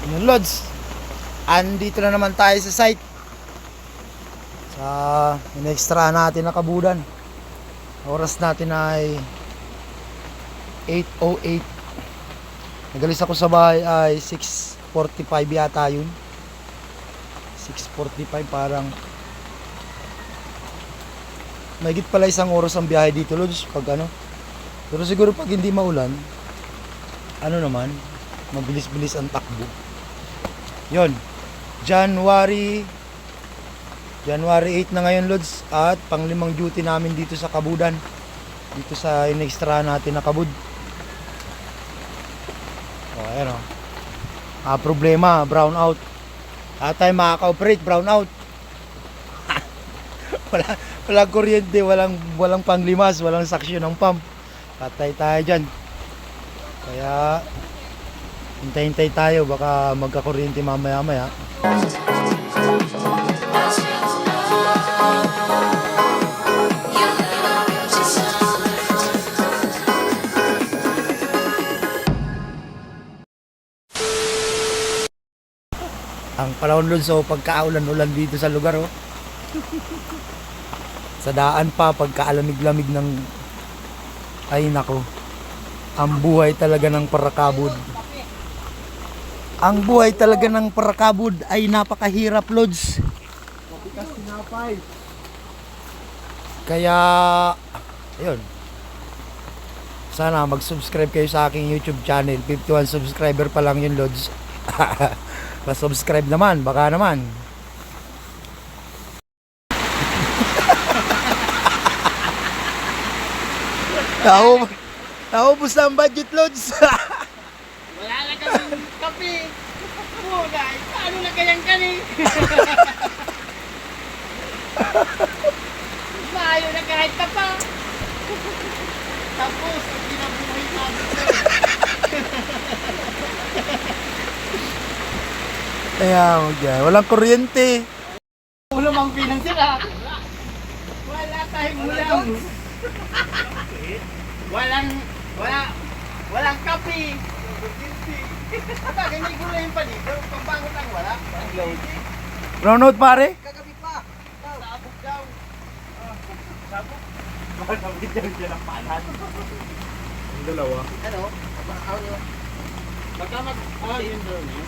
Yung Lods, andito na naman tayo sa site. Sa in-extra natin na kabudan. Oras natin ay 8:08. Nagalis ako sa bahay ay 6:45 yata yun. 6:45 parang mahigit pala isang oras ang biyahe dito, Lods, pag ano. Pero siguro pag hindi maulan, ano naman, mabilis-bilis ang takbo. Yon, January 8 na ngayon, Lods, at panglimang duty namin dito sa kabudan, dito sa in-extra natin na kabud. O, ayan o. Problema, brown out. At tayo makaka-operate, brown out. walang kuryente, walang panglimas, walang saksyon ng pump. Patay tayo dyan. Kaya hintay-hintay tayo, baka magkakuryente mamaya-maya. Ang panahon, Lods, so pagkaulan-ulan dito sa lugar, oh. Sa daan pa, pagkaalamig-lamig ng, ay nako, ang buhay talaga ng parakabud. Ang buhay talaga ng parakabud ay napakahirap, Lods. Kaya, ayun. Sana mag-subscribe kayo sa aking YouTube channel. 51 subscriber pa lang yun, Lods. Pa-subscribe naman, baka naman. Naubos na ang budget, Lods. Wala na kaming kape. Bugay, paano na kayang kani? Maayo na kahit ka pa. Tapos, ang kinabuhay namin. Kaya, walang kuryente. Ulam ang pinansira. Wala tayong ulam. Walang kape. Bagay, may gulay pa dito. Pambangot lang wala. Brown out, pare. Kagabi pa. Sabog daw. Sabog? Bakit sabog dyan ang panan? Ang dalawa. Ano? Yun daw niya.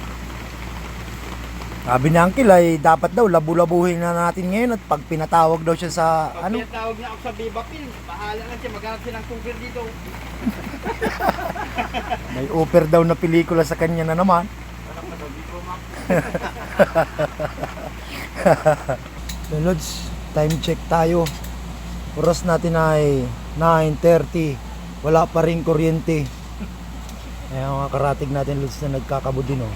Sabi ni Uncle ay dapat daw labu-labuhin na natin ngayon at pag pinatawag daw siya sa Pag ano. pinatawag niya ako sa Viva Pin, bahala lang siya, maghanap siya ng tungkol dito. May offer daw na pelikula sa kanya na naman. So, Lods, time check tayo. Oras natin ay 9:30. Wala pa rin kuryente. Ayan mga karatig natin, Lods, na nagkakabud din, oh.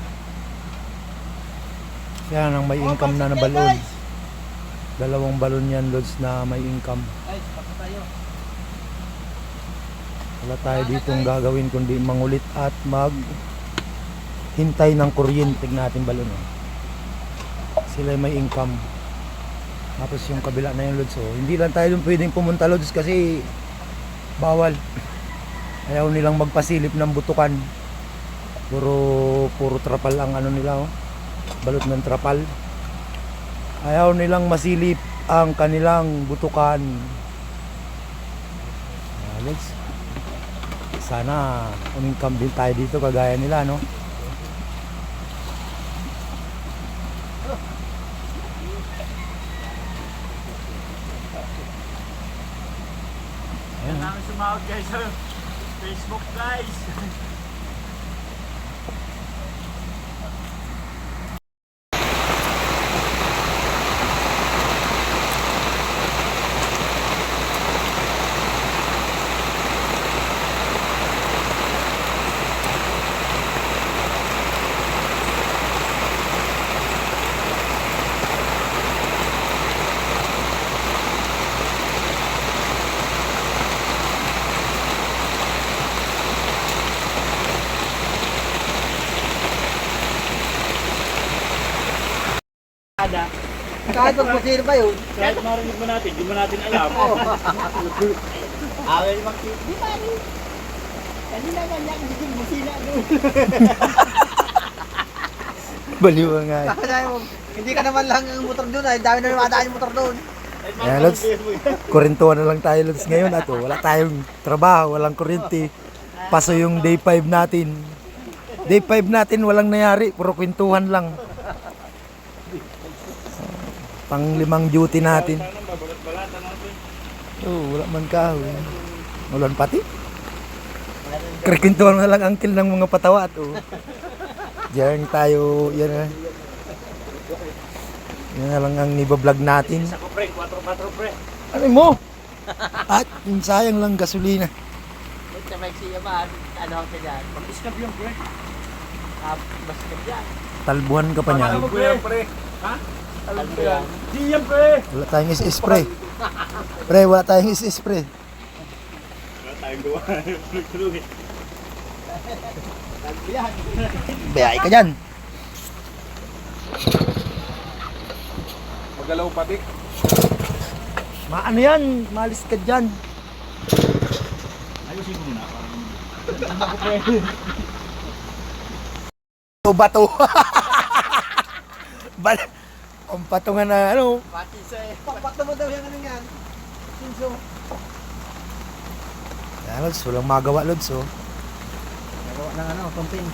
Kaya nang may income na balon. Dalawang balon yan, Lods, na may income. Ay, baka tayo. Wala tayo ditong gagawin kundi mangulit at hintay ng kuryente. Tignan natin balon, oh. Sila may income. Tapos yung kabila na yung, Lods, oh. Hindi lang tayo dun pwedeng pumunta, Lods, kasi bawal. Ayaw nilang magpasilip ng butukan. Puro trapal ang ano nila, oh. Balot ng trapal. Ayaw nilang masilip ang kanilang butukan. Lods, sana umingkam din tayo dito kagaya nila, no? Ayan namin sumahod guys sa Facebook guys. Kahit magpusir ba yun? Kahit marinig mo natin, di mo natin alam. Awel mag-tip. Di ba rin? Kanina man yan, hindi mo sila doon. Baliw nga. Sabi mo, hindi ka naman lang ang motor doon ay dami na namadaan yung motor doon. Kaya Lods, kurentuhan na lang tayo Lods ngayon at wala tayong trabaho, walang kuryente. Paso yung day 5 natin. Day 5 natin walang nangyari, puro kwentuhan lang. Pang 5 duty natin. Babalat-balatan natin. Wala man kahoy. Ulan pati. Krekwentuhan na lang angkil ng mga patawa at diyan tayo, yan na. Yan na lang ang nibablog natin. Isa ko pre, 4-4 pre. Ano mo? At sayang lang gasolina. Sa Mexico ba, ano ka dyan? Mag-iskab yung pre. Basta ka dyan. Talbuhan ka pa niyan. Ano pre? Ha? Alam ko yan. Di yan pre. Wala tayong is-spray. Pre, wala tayong is-spray. Wala tayong gawa. Tulog-tulog eh. Bayay ka dyan. Magalaw pati. Maano yan? Malis ka dyan. Ayusin ko muna. Bato. Ang patungan na ano. Pati sa pakpak mo daw yung ano yan. Sinso. Yan Lods, walang magawa Lods oh. Nagawa ng ano, pumping.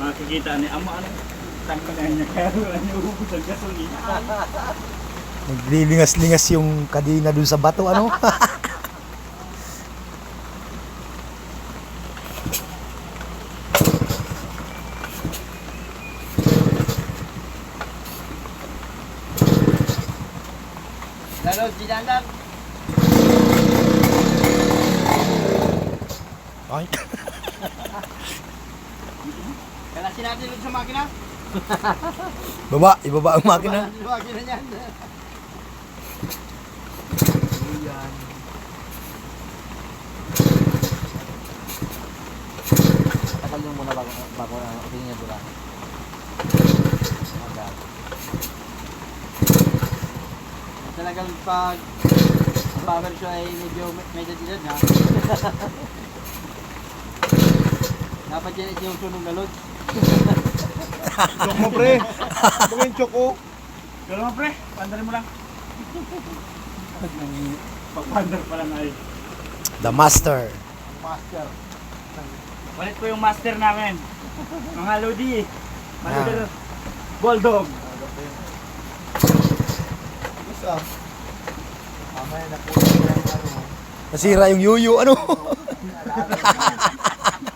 Makikita ni Ama ano. Tangkalan niya kaya wala niya ubus ang gasolina. Naglilingas-lingas yung kadena dun sa bato ano. Lalo, ginandang. Ay. Kalasin natin ulit sa makina. Baba, ibaba ang makina. Sa makina niyan. Takal yung muna bago tingin niya dula. Talagang pag power siya ay medyo dilad ha. Dapat yan yung sunog na load. Chok mo pre. Bugin chok ko. Galaw mo pre. Pandarin mo lang. Pagpandar pala na ay. The master. Master. Walit ko yung master namin. Mga Lodi. Manager. Bulldog. Isa. Mamaya na po yung ano. Nasira yung yuyu ano.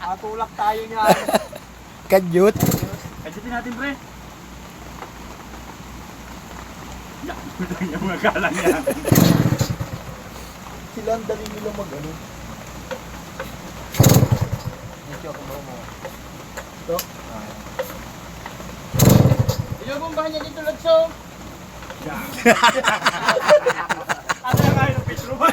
Matulak tayo niyan. Kadyut. Kajitin natin pre. Yung mga galang niya. Sila ang dali nila mag ano. Medyo ako mo. Ito? Yung bombahan niya dito Lodso. Ano na kayo ng Petruman?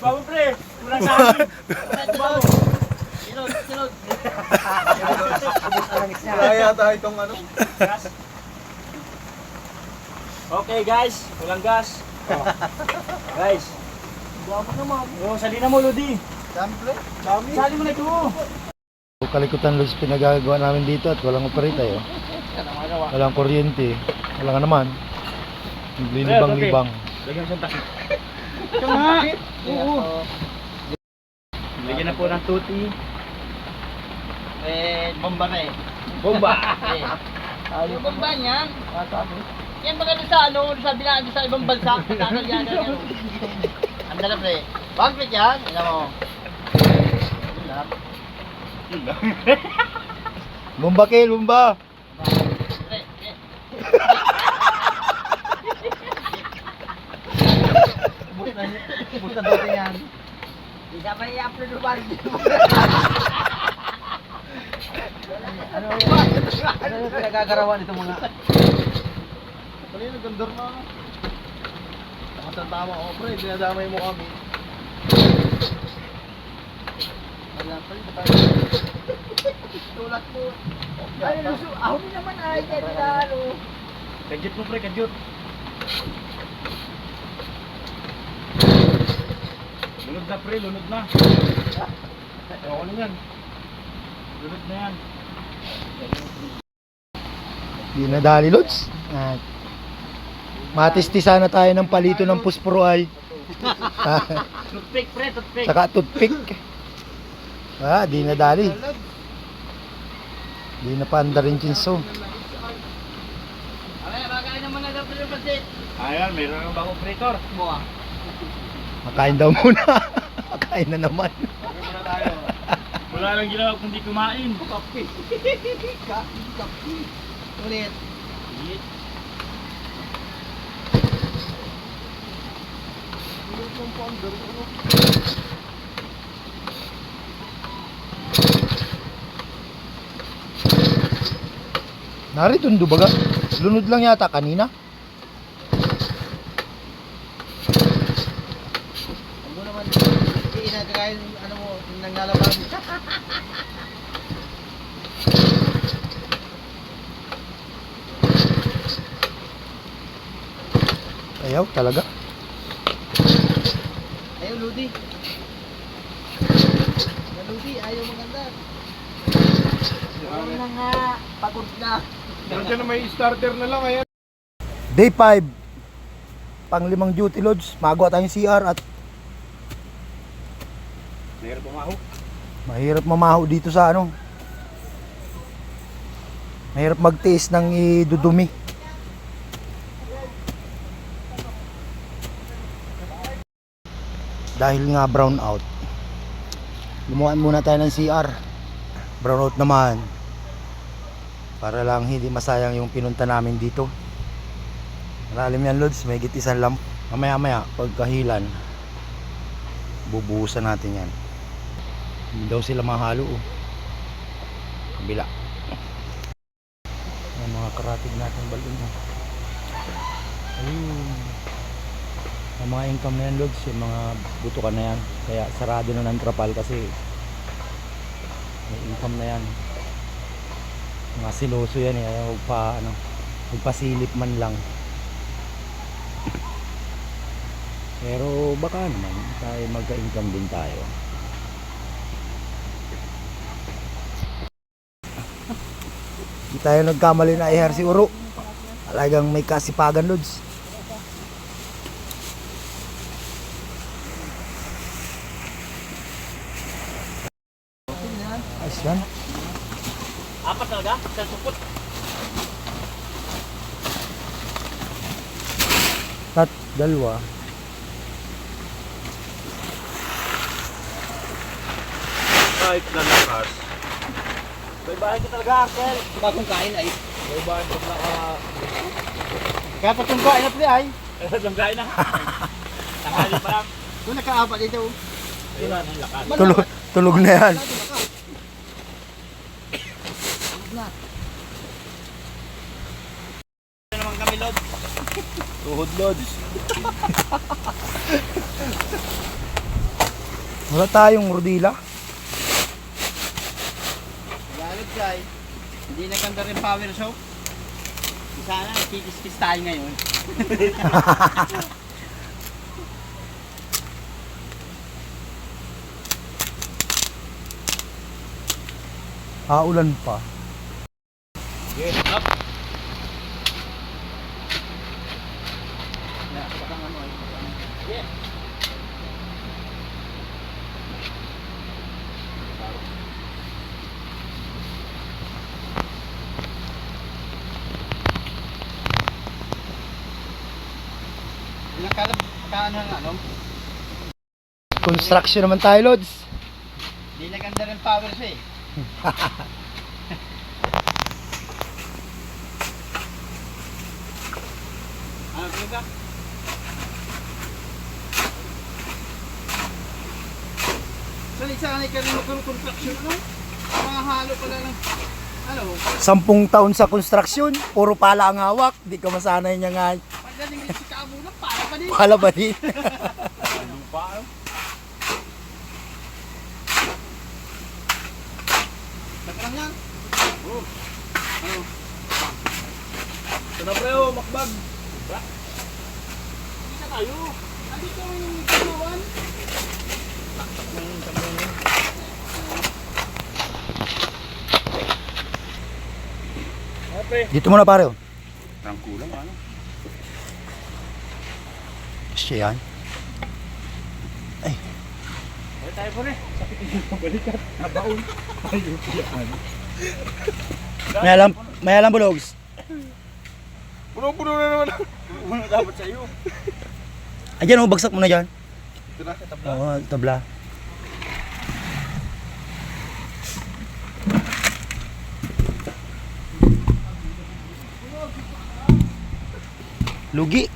Bago pre. Kulang sa akin. Bago. Silod. Kaya tayo itong ano? Gas. Okay guys, walang gas. Guys. Dami naman. Sali na mo Lodi. Dami pre. Dami. Sali mo na ito. Kalikutan Lods pinagagawa namin dito at walang operate tayo. Walang kuryente. Wala nga naman. Naglilibang-libang. Lagyan mo siyang takip. Ito nga. Oo. Lagyan na po ng tuti. Bomba na eh. Bomba. Yung bomba niyan. Yan baga doon sa ano, sa binaan sa ibang bansa. Tagal yan. Ang dala pre. Wag pre yan. Alam mo. Yun lang. Bomba kill, bomba! Pre. Bus na doon yan. Hindi ka pa i-upload yung band. Ano yung pinagagarawan itong mga... Ano yung nagandar na? Tama ko, pre. Dinadamay mo kami. Wala pa rin. Tulak mo. Ay, luso. Ako din naman ay. Kaya tinalo. Kadyot mo pre, kadyot. Lunod na pre, lunod na. Ayoko na yan. Lunod na yan. Di na dali, Lods. At matistisa na tayo ng palito ng pusporo ay. Toothpick, pre, toothpick. Saka toothpick. Di na dali. Di na panda rin chinso. Okay, bakain naman na daw pre yung pansit. Ayan, mayroon ng bagong operator. Buka. Makain daw muna. Makain na naman. Muna tayo. Wala lang ginawa kundi kumain. Kapi. Kapi. Ulit. Narito ndo baga. Lunod lang yata kanina. Huwag mo naman inagakain ano mo, nanglalaban. Ayaw talaga. Ayaw, Ludi. Ludi, ayaw maganda. Ayaw na nga. Pagod na. Nandiyan na may starter na lang ayan. Day 5. Pang-5 duty loads. Magawa tayong CR at Mayroon pumaho. mahirap mamaho dito sa ano. Mahirap magtiis ng idudumi. Dahil nga brown out. Gumawa muna tayo ng CR. Brown out naman. Para lang hindi masayang yung pinunta namin dito. Malalim yan loads, may isang lamp. Mamaya pagkahilan bubuhusan natin yan. Hindi daw sila mahalo oh. Kabila. Yung mga karatig natin balon oh. Ayun. Ang mga income na yan loads, yung mga butukan na yan. Kaya sarado na ng trapal kasi may income na yan. Mga siloso yan eh, ayaw pa ano, magpasilip man lang. Pero baka naman tayo magka-income din tayo. Hindi tayo nagkamali na i-hire si Uro. Talagang may kasipagan loads. Ayos yan. Apat talaga? Sa supot. Dalawa. Kahit na lakas. May bahay ka talaga, Arkel. Bagong kain ay. May bahan pag naka... Kaya patong kain na pre ay. Langgain na. Tanghali pa lang. Kung nakaapat dito. Ayun na, ang lakas. Tulog na yan. Ito naman kami, Lord. Tuhod loads. Wala tayong rodila. Galit guys. Hindi naganda rin power soap. Sana kikis-kis tayo ngayon. Ulan pa. Yes, up. Yeah. Ilang kalab kaano ng ano? Construction naman tayo, Lods. Hindi naganda rin power siya eh. Ano talaga? So isa ka na ikaw construction ano? Mga halo pala ng ano? 10 taon sa construction, puro pala ang hawak. Di ka masanay niya nga. Pagdating dito sa kabulan, para pa din. Pala ba din? Lupa. Nakarang yan. Oh. Ano? Ito na pre, oh, makbag. Hindi na tayo. Nandito yung kabulan. Dito muna pare. Oh. Trangkulang ano? Siya yan. Ay. Ay tayo po rin. Sakit yung pabalikat. Nabaon. Ayun yan. May alam bulogs. Puno-puno na naman. Puno dapat sa iyo. Ayan oh, bagsak mo na dyan. Ito na, tabla. Oo, tabla. Lugi.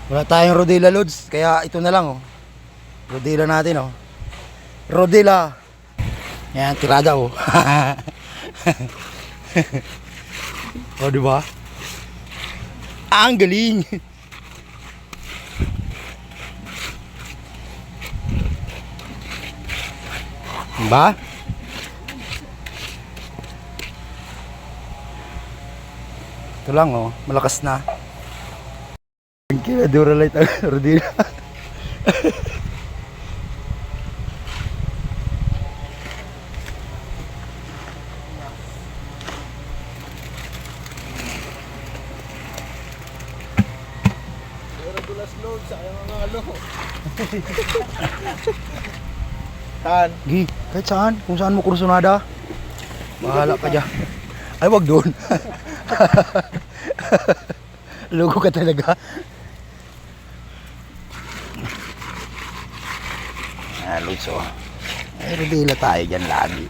Wala tayong rodila loads, kaya ito na lang oh. Rodila natin oh. Rodila. Yan, tirada oh. Oh, di ba? Ang galing. Diba? Ito lang oh, malakas na. Kaya Duralite ang rodila. Dulas load sa mga alo. Saan? Gi, kahit saan, kung saan mo kursunada. Bahala ka dyan. Ay, wag doon. Lugo ka talaga. Lutso. Ay, rodila tayo dyan lagi.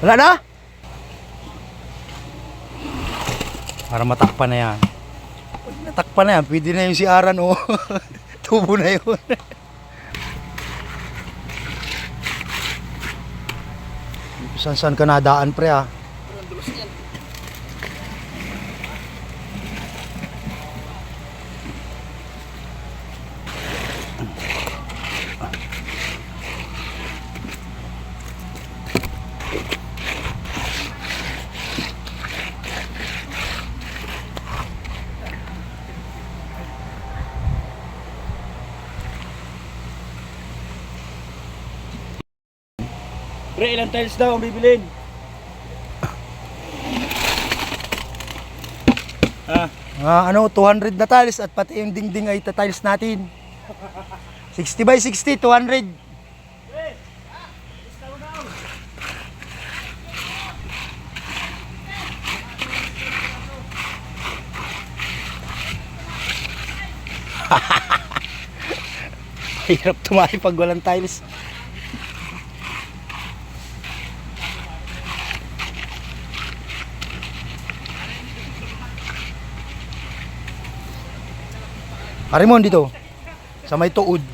Wala na? Para matakpan na yan. Pag natakpan na yan, pwede na yung si Aran o. Tubo na yun. Saan ka nadaan pre ah? Pre, ilang tiles daw ang bibilin? Ano, 200 na tiles at pati yung dingding ay tiles natin. 60 by 60, 200. Hirap tumahi pag walang tiles. Arimon dito sa may tuod.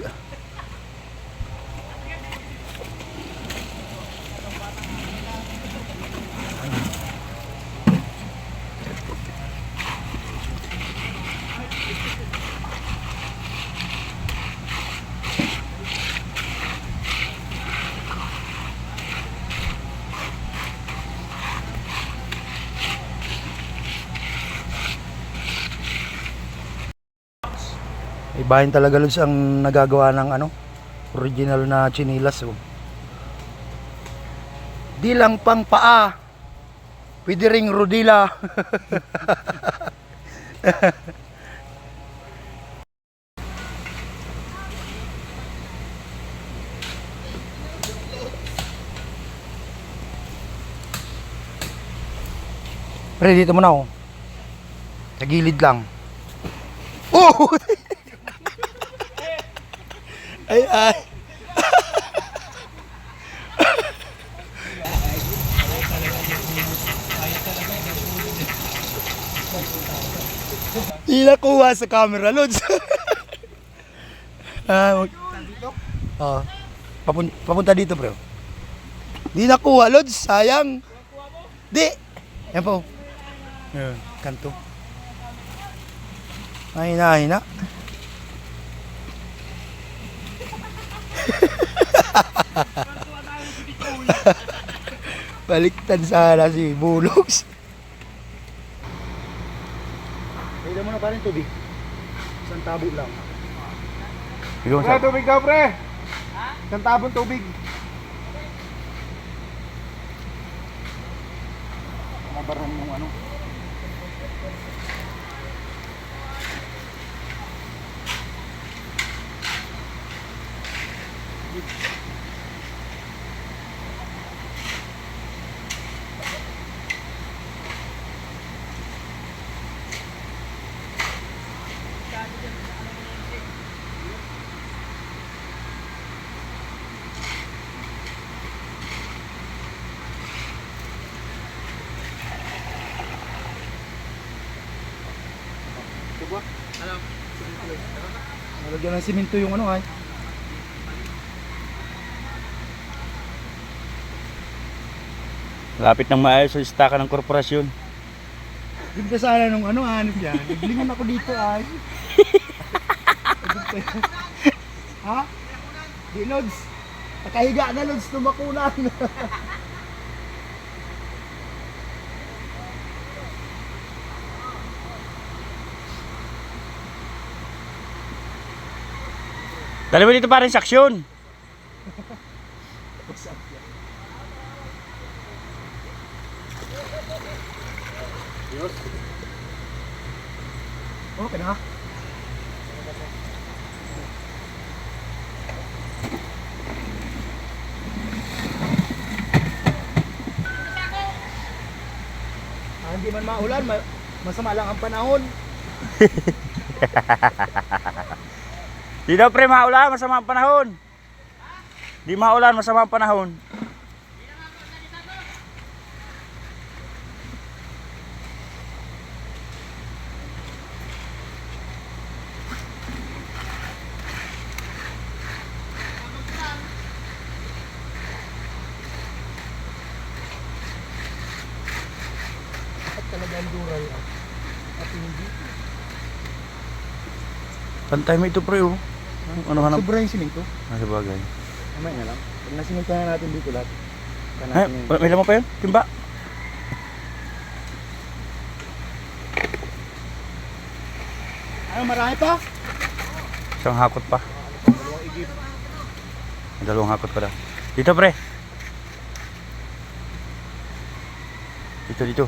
Ibahin talaga Lods ang nagagawa ng ano, original na chinilas oh. Di lang pang paa, pwede ring rodila. Pre, dito mo na oh. Sa gilid lang. Oh! Ay, ay. Di nakuha sa camera, Lods. Oo. Papunta dito, bro. Di nakuha, Lods. Sayang. Di. Yan po. Yan, kanto. Mahina. Baliktad sana si Bulogs. Pwede mo na pa rin tubig. Isang tabo lang. Pre, tubig daw, pre. Isang tabong tubig. Mabaran yung ano. Nalagyan ng simento yung ano ay. Lapit ng maayos sa istaka ng korporasyon. Hindi ka sana nung ano hanip yan. Naglingon ako dito ay. Ha? Di Lods. Nakahiga na Lods, tumakunan. Dali mo dito pa rin saksyon. Okay na. Hindi man maulan, masama lang ang panahon. Di daw pre maulan, masama ang panahon. Di maulan, masama ang panahon. At talagang dural at hindi. Pantay mo ito pre oh. Ano hanap? Sobra yung simento. Nasa bagay. Mamaya na lang. Pag nasiminto na natin dito lahat. Ay, may laman pa yun? Timba? Ano, marami pa? Isang hakot pa. Dalawang hakot pa daw. Dito pre. Dito.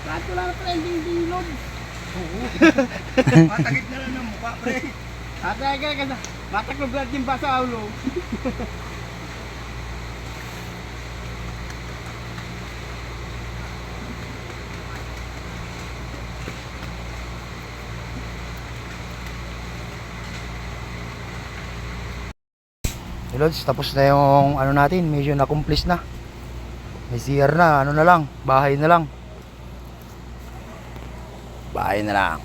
Lahat ko lang trending dinlod. Matagit na lang ng mukha, pre. Atay ka mataklog lahat yung basa ulo. Hey Lods, tapos na yung ano natin, medyo na-accomplish na. May CR na, ano na lang, bahay na lang. Bahay na lang.